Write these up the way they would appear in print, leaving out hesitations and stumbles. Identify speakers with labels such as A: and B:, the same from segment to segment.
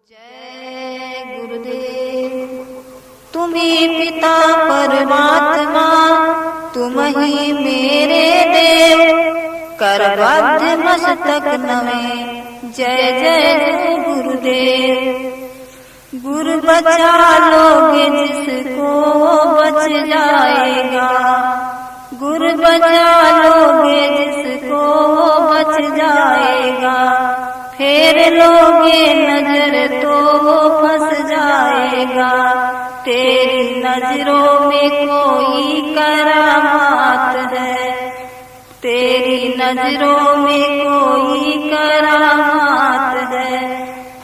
A: जय गुरुदेव। तुम ही पिता परमात्मा, तुम ही मेरे देव। कर बद्ध मस्तक नवे, जय जय गुरुदेव। गुरु बचा लोगे जिसको बच जाएगा, गुरु बचा लोगे जिसको बच जाएगा। फेर लोगे नजर तो फंस जाएगा, तेरी नजरों में कोई करामात है, तेरी नजरों में कोई करामात है।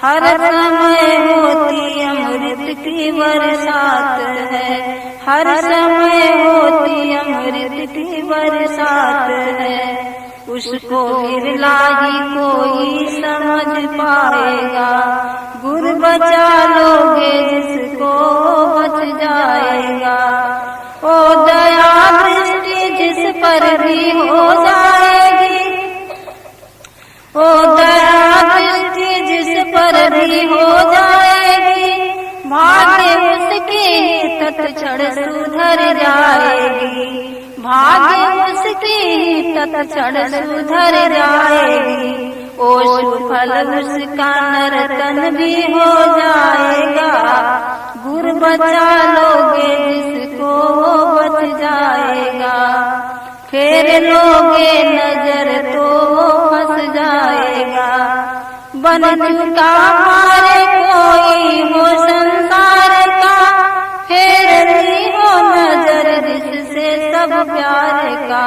A: हर समय होती अमृत की बरसात है, हर समय होती अमृत की बरसात है। उसको विरला ही कोई समझ पाएगा, गुरु बचा लोगे जिसको बच जाएगा। ओ दया दृष्टि जिस पर भी हो जाएगी, ओ दया दृष्टि जिस पर भी हो जाएगी। भाग्य उसकी तत्क्षण सुधर जाएगी, भाग्य उसकी तत्क्षण सुधर जाएगी। ओ सुफल उसका नर्तन भी हो जाएगा, गुरु बचा लोगे जिसको बच जाएगा। फेर लोगे नजर तो फंस जाएगा। बन चुका मारे कोई हो संसार का, फेर ली हो नजर जिससे सब प्यार का।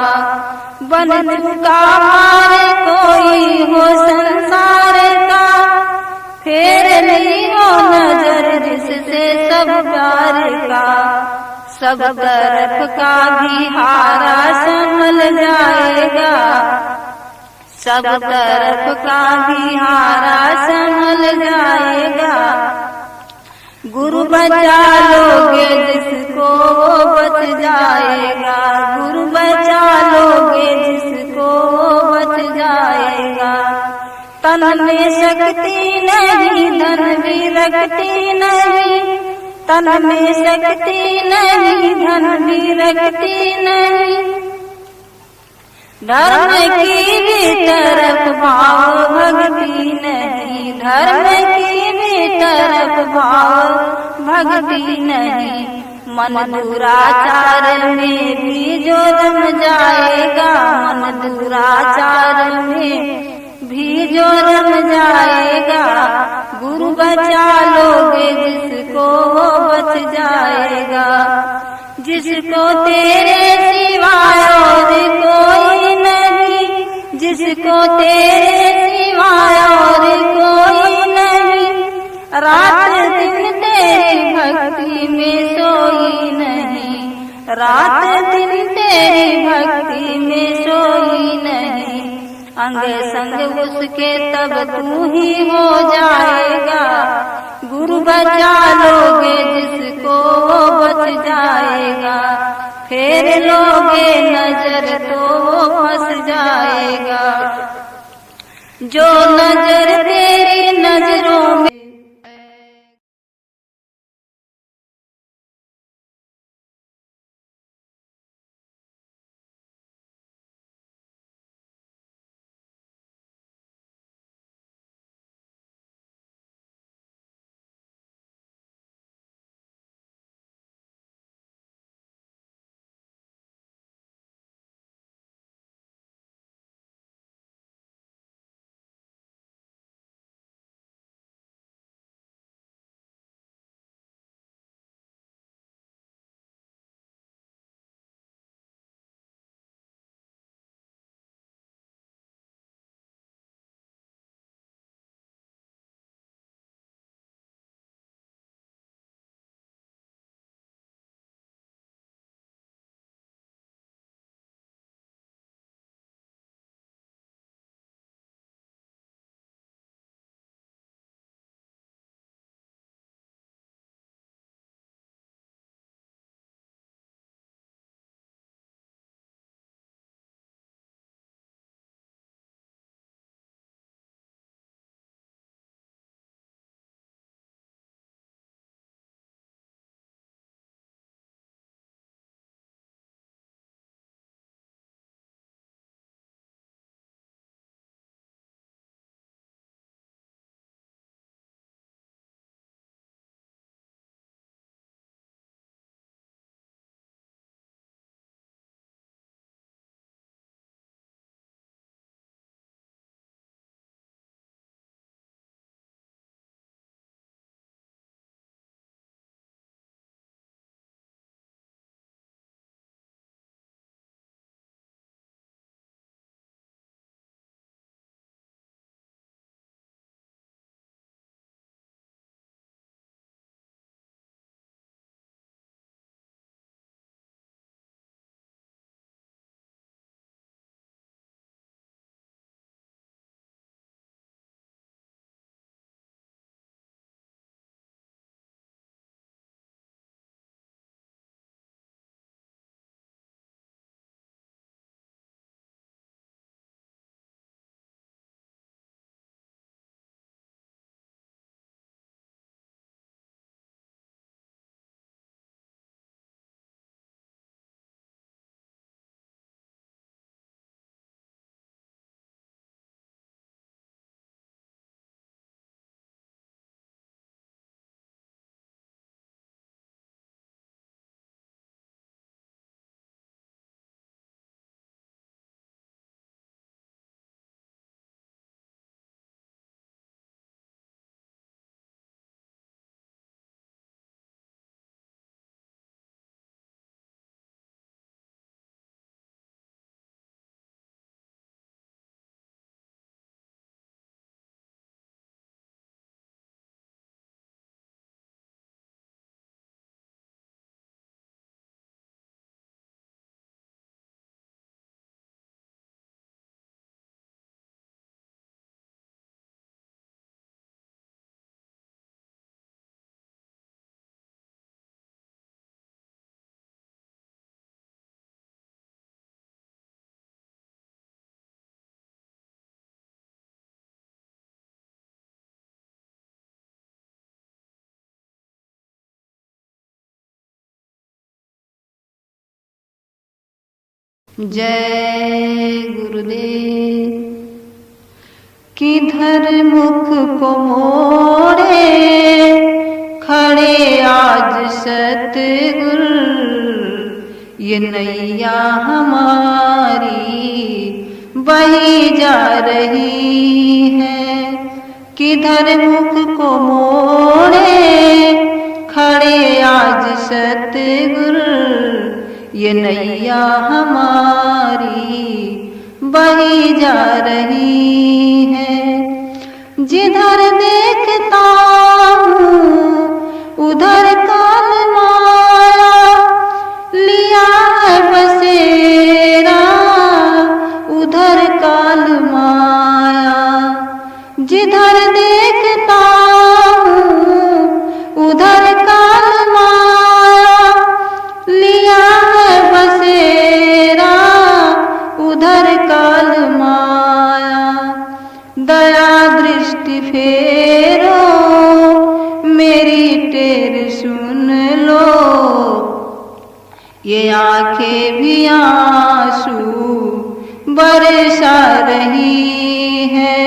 A: बन चुका मारे कोई हो संसार का, फेर ली हो नजर जिससे सब प्यार का। सब तरफ का भी हारा संभल जाएगा, सब तरफ का भी हारा संभल जाएगा। गुरु बचा लोगे जिसको बच जाएगा, गुरु बचा लोगे जिसको बच जाएगा। तन में शक्ति नहीं, धन भी रखती नहीं, तन में शक्ति नहीं, धन भी रखती नहीं। धर्म की भी तरफ भाव भक्ति नहीं, धर्म की भी तरफ भाव भक्ति नहीं। मन दुराचार में भी जो रम जाएगा, मन दुराचार में भी जो रम जाएगा। गुरु बचा लोगे जिसको बच जाएगा, जिसको तेरे सिवाय और कोई नहीं, जिसको तेरे सिवाय और कोई नहीं। रात दिन तेरी भक्ति में सोई नहीं, रात दिन तेरी भक्ति में सोई नहीं। अंग संग उसके तब तू ही हो जाएगा, गुरु बचा लोगे जिसको बच जाएगा। फेर लोगे नजर तो फंस जाएगा, जो नजर तेरी नजरों में जय गुरुदेव। किधर मुख को मोड़े खड़े आज सतगुरु, ये नैया हमारी बही जा रही है। किधर मुख को मोड़े खड़े आज सतगुरु, ये नैया हमारी बही जा रही है। जिधर देखता हूँ उधर काल माया लिया है बसेरा, उधर काल माया। जिधर देखता हूँ उधर काल माया लिया है बसेरा, उधर काल माया। दया दृष्टि फेरो मेरी टेर सुन लो, ये आंखें भी आंसू बरसा रही है।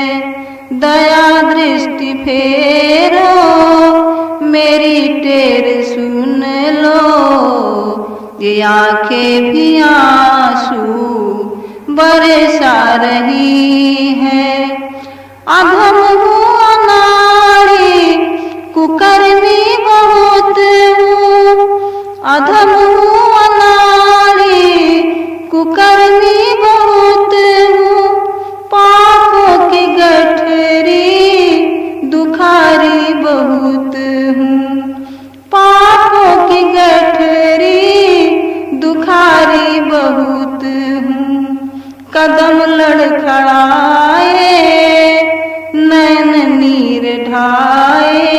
A: दया दृष्टि फेरो मेरी टेर सुन लो, ये आंखें भी आंसू बरसा रही है। अधम हूँ अनाड़ी कुकर्मी बहुत हूँ, अधम हूँ अनाड़ी कुकर्मी बहुत हूँ। पापों की गठरी दुखारी बहुत हूँ, पापों की गठरी दुखारी बहुत हूँ। कदम लड़खड़ाए नैन नीर ढाए,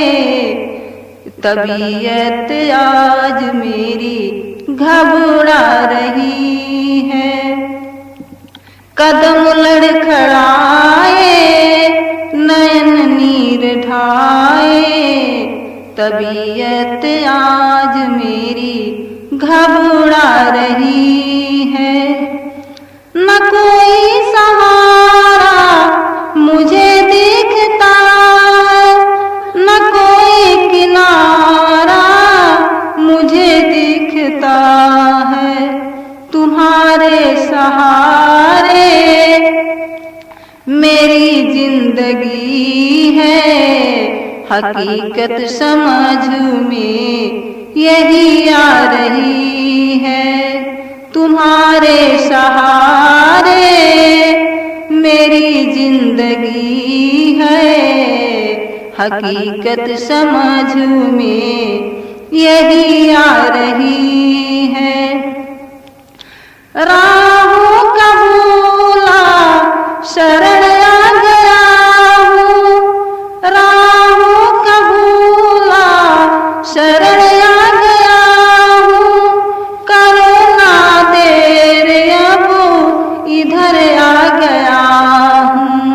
A: तबीयत आज मेरी घबरा रही है। कदम लड़खड़ाए नैन नीर ढाए, तबीयत आज मेरी घबरा रही है। न कोई सहारा मुझे दिखता है, न कोई किनारा मुझे दिखता है। तुम्हारे सहारे मेरी जिंदगी है, हकीकत समझ में यही आ रही है। तुम्हारे सहारे मेरी जिंदगी है, हकीकत समझ में यही आ रही है। राहों का भूला शरण आ गया हूँ, राहों का भूला शरण आ गया हूँ। करो ना देर अब इधर आ गया हूँ,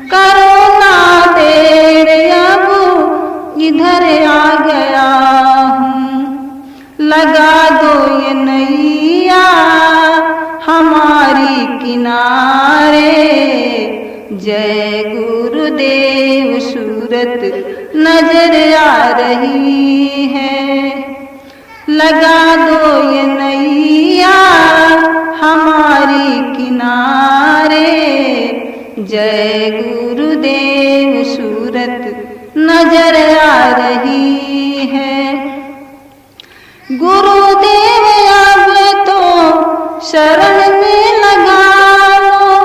A: करो ना देर अब इधर आ गया हूँ। लगा दो ये नैया हमारी किनारे, जय गुरुदेव सूरत नजर आ रही है। लगा दो ये नैया हमारी किनारे, जय गुरुदेव सूरत नजर आ रही है। गुरुदेव अब तो शरण में लगा लो,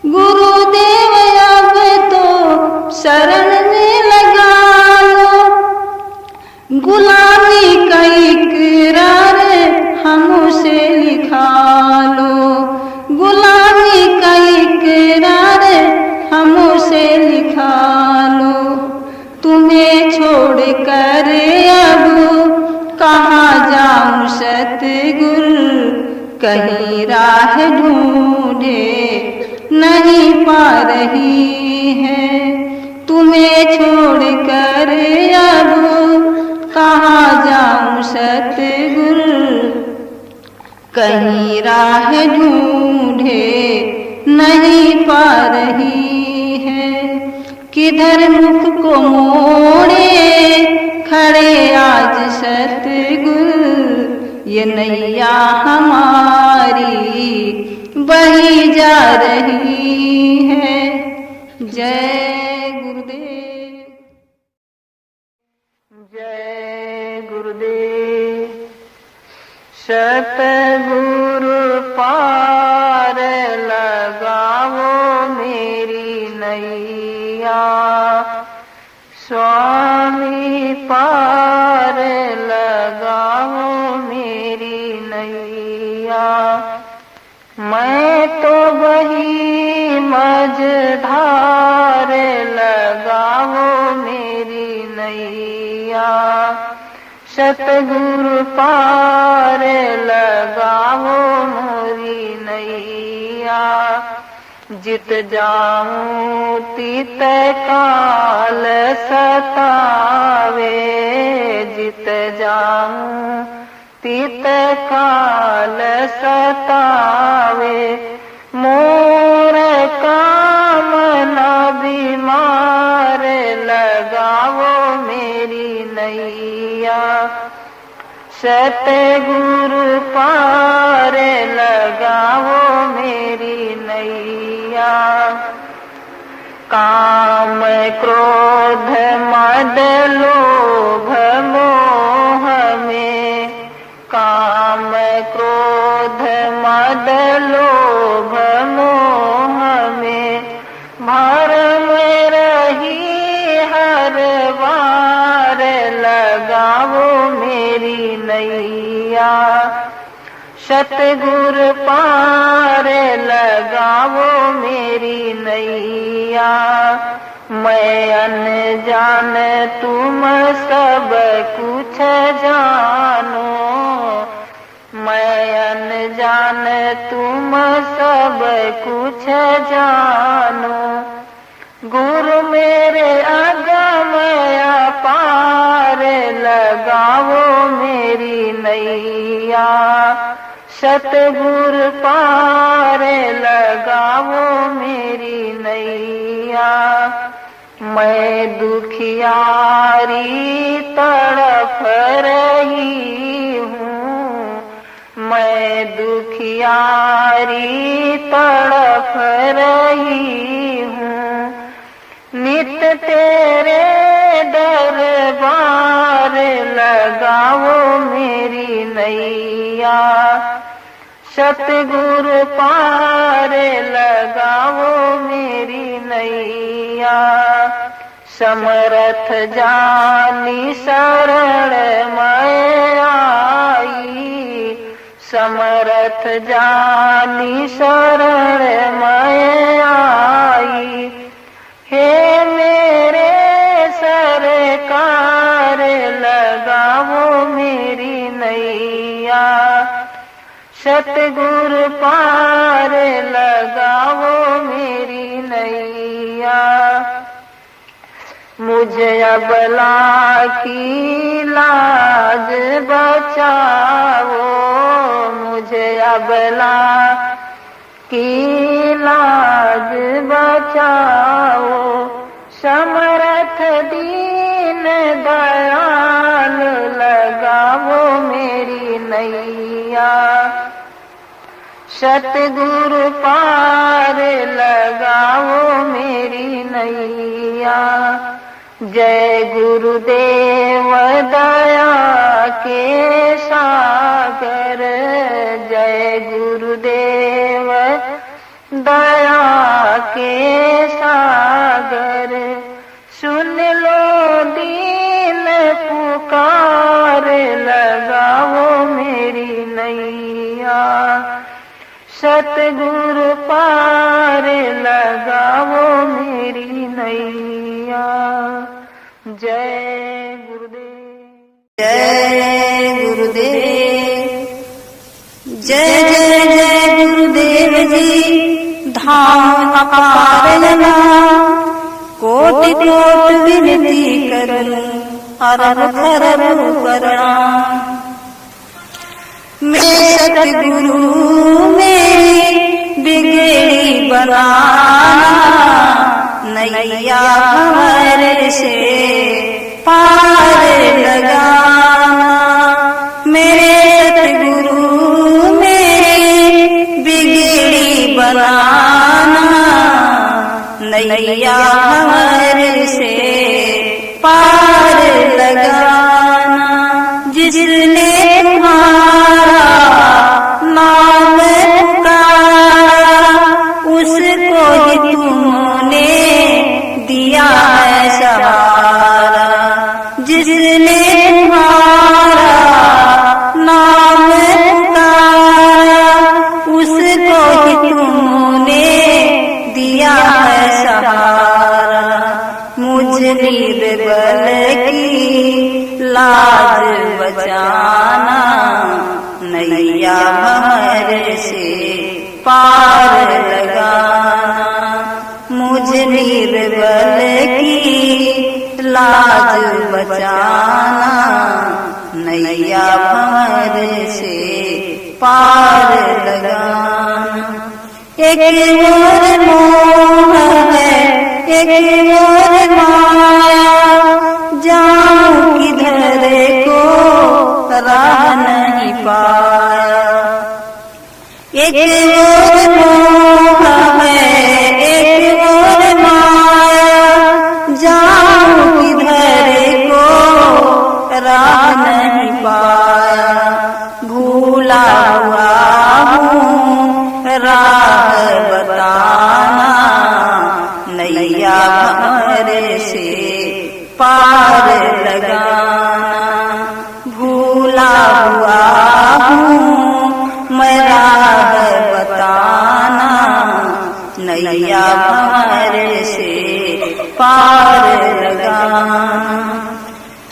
A: गुरुदेव अब तो शरण में लगा लो। गुलामी का इकरार हमसे लिखा लो, गुलामी का इकरार हमसे लिखा लो। तुम्हें छोड़ कर अब कहाँ जाऊं सतगुरु, कहीं राह ढूंढे नहीं पा रही है। तुम्हें छोड़ कर अब कहाँ जाऊं सतगुरु, कहीं राह ढूंढे नहीं पा रही है, किधर मुख को मोड़े खड़े आज सतगुरु, ये नैया हमारी बही जा रही है। जय गुरुदेव, जय गुरुदेव। सतगुरु पार लगाओ मेरी नैया, स्वामी पार लगाओ मेरी नैया। मैं तो वही मझधार लगाओ मेरी नैया, सतगुरु पार लगाओ मोरी नैया। जित जाऊं तीत काल सतावे, जित जाऊं तीत काल सतावे। मोर कामना बीमार लगाओ मेरी नैया, सतगुरु पार लगाओ मेरी नैया। काम क्रोध मद लोभ मोह में, काम क्रोध मद लोभ मोह में भरम रही हर बार लगाओ मेरी नैया, सतगुरु पार लगाओ मेरी नैया। मैं अनजान तुम सब कुछ जानो, मैं अनजान तुम सब कुछ जानो। गुरु मेरे अगम अपार लगाओ मेरी नैया, सतगुरु पार लगाओ मेरी नैया। मैं दुखियारी तड़फ रही हूँ, मैं दुखियारी तड़फ रही हूँ। नित तेरे दरबार लगाओ मेरी नैया, सतगुरु पार लगाओ मेरी नैया। समरथ जानी शरण मैं आई, समरथ जानी शरण मैं आई। हे मेरे सरकार लगाओ मेरी नैया, सतगुरु पार लगाओ मेरी नैया। मुझे अबला की लाज बचाओ, मुझे अबला की लाज बचाओ। समरथ दीन दयाल लगाओ मेरी नैया, सतगुरु पार लगाओ मेरी नैया। जय गुरुदेव दया के सागर, जय गुरुदेव दया के सागर। सुन लो दीन पुकार लगाओ मेरी नैया, सतगुरु पार लगाओ मेरी नैया। जय गुरुदेव, जय गुरुदेव, जय जय जय गुरुदेव जी। धाम अपार लना कोटि कोटि विनती करूं, अरब खरब करुणा। मेरे सतगुरु मेरी बिगड़ी बनाना, नैया भंवर से पार लगाना। मेरे सतगुरु मेरी बिगड़ी बनाना, नैया भंवर से पार लगाना। जिसने तुम्हारा नाम पुकारा, उसको ही तुमने दिया है सहारा। जिसने तुम्हारा नाम पुकारा, उसको ही तुमने दिया है सहारा। मुझ निर्बल की लाज बचाना, नैया भंवर से पार लगाना। मुझ निर्बल की लाज बचाना, नैया भंवर से पार लगाना। एक और मोह है, एक और माया, जाऊं किधर को राह नहीं पाया। एक और मोह है, एक और माया, जाऊं किधर को राह नहीं पाया। भूला हुआ हूँ राह बताना, नैया भंवर से पार लगाना। भूला हुआ हूँ मैं राह बताना, नैया भंवर से पार लगाना।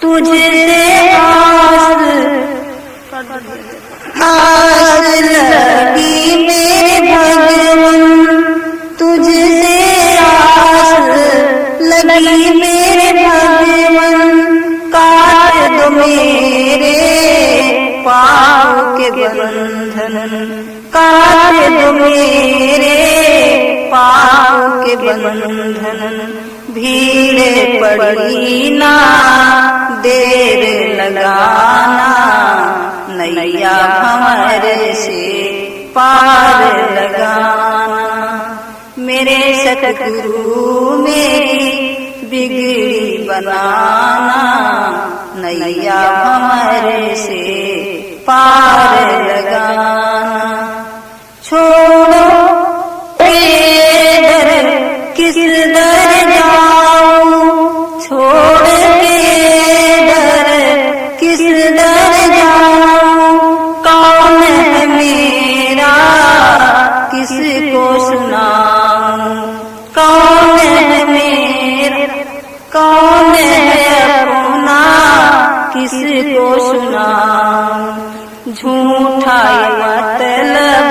A: तुझसे आस लगी मेरे भगवन, तुझसे आस लगी मेरे भगवन। काट दो मेरे पाँव के बंधन, काट दो मेरे पाँव के बंधन। भीड़ पड़ी ना देर लगाना, नैया भंवर से पार लगाना। मेरे सतगुरु मेरी बिगड़ी बनाना, नैया भंवर से पार लगाना। छोड़ो के दर किस दर जाऊं, छोड़ के दर किस दर जाऊं। कौन है मेरा किसको सुनाऊं, कौन है मेरा, कौन है अपना किसको सुनाऊं। झूठा मतलब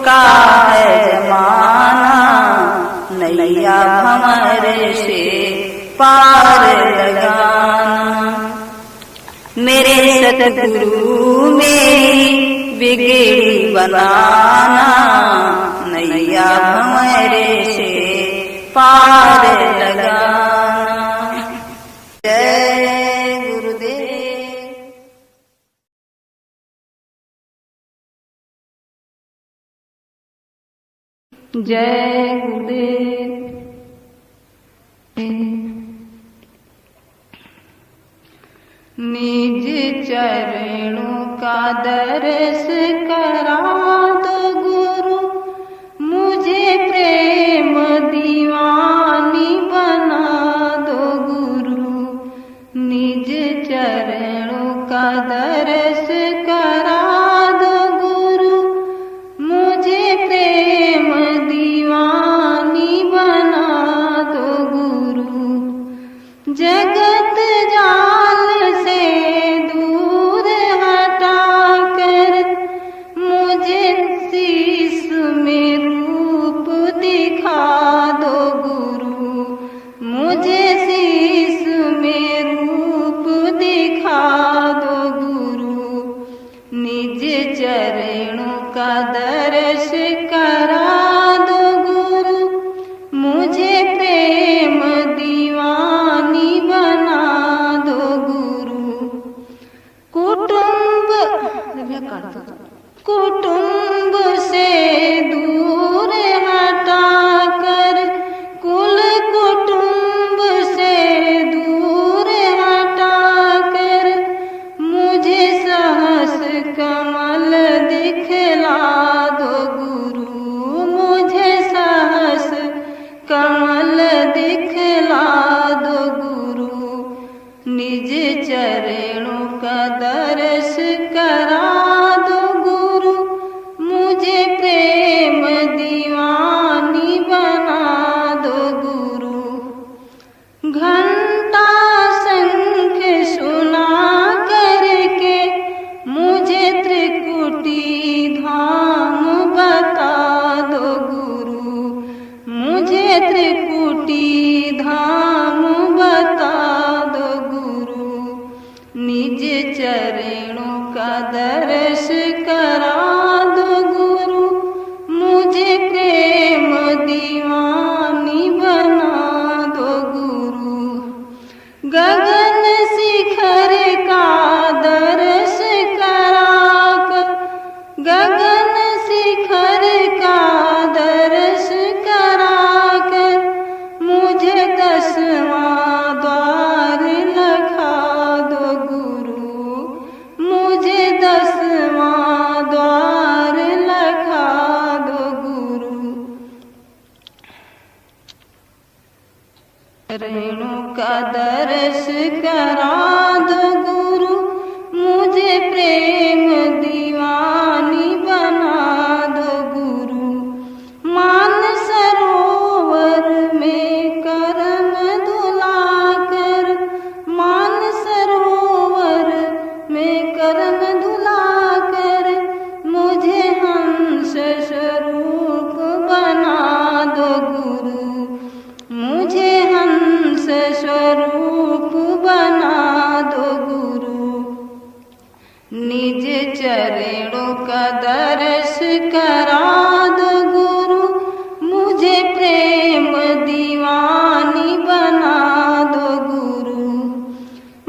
A: का है जमाना, नैया भंवर से पार लगाना। मेरे सतगुरु मेरी बिगड़ी बनाना, नैया भंवर से पार लगाना। जय गुरुदेव। जय गुरुदेव। निज चरणों का दर्श करा दो गुरु, मुझे प्रेम दीवानी बना दो गुरु। निज चरणों का दर्श करा दो गुरु, मुझे प्रेम दीवानी बना दो गुरु। जगत जाल से दूर हटाकर मुझे शीश में रूप दिखा दो गुरु, मुझे शीश में रूप दिखा दो गुरु। निज कुटुंब से दूर हटाकर, कुल कुटुंब से दूर हटाकर मुझे सहस कमल दिखला दो गुरु, मुझे सहस कमल दिखला दो गुरु। निज चरणों का दर्श करा दो गुरु, मुझे प्रेम दीवानी बना दो गुरु। घंटा शंख सुना करके मुझे त्रिकुटी धाम बता दो गुरु, मुझे त्रिकुटी धाम बता दो गुरु। निज चरणों का दर्श करा दो गुरु, मुझे प्रेम दीवानी बना दो गुरु। गगन शिखर का दर्श कराकर, गगन शिखर का दर्श कराकर मुझे 10वां द्वार लखा दो गुरु, मुझे 10वां द्वार लखा दो गुरु। चरणों का दर्श करा दो गुरु, मुझे प्रेम दीवानी बना दो गुरु। मान सरोवर में करम धुलाकर, मान सरोवर में करम धुलाकर मुझे हंस स्वरूप बना दो गुरु, मुझे हंस स्वरूप बना दो गुरु। निज चरणों का दर्श करा दो गुरु, मुझे प्रेम दीवानी बना दो गुरु।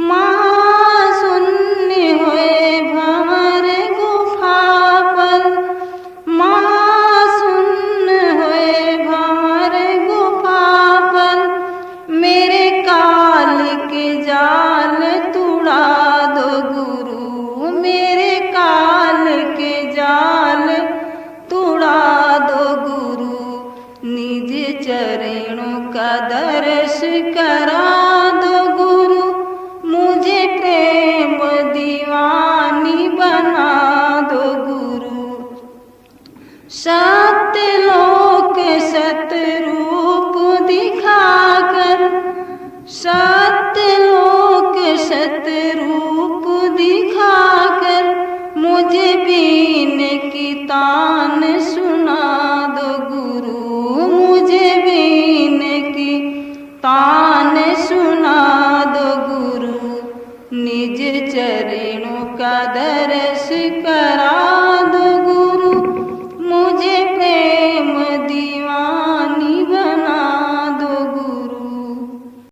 A: महाशून्य हुए भंवर गुफा पर, महाशून्य हुए भंवर गुफा पर मेरे काल के जाल तुड़ा दो गुरु, मेरे काल के जाल तुड़ा दो गुरु। निज चरणों का दर्श करा दो गुरु, मुझे प्रेम दीवानी बना दो गुरु। सत्यलोक सतरूप दिखाकर, सत्यलोक सतरूप दिखाकर मुझे बीन की तान सुना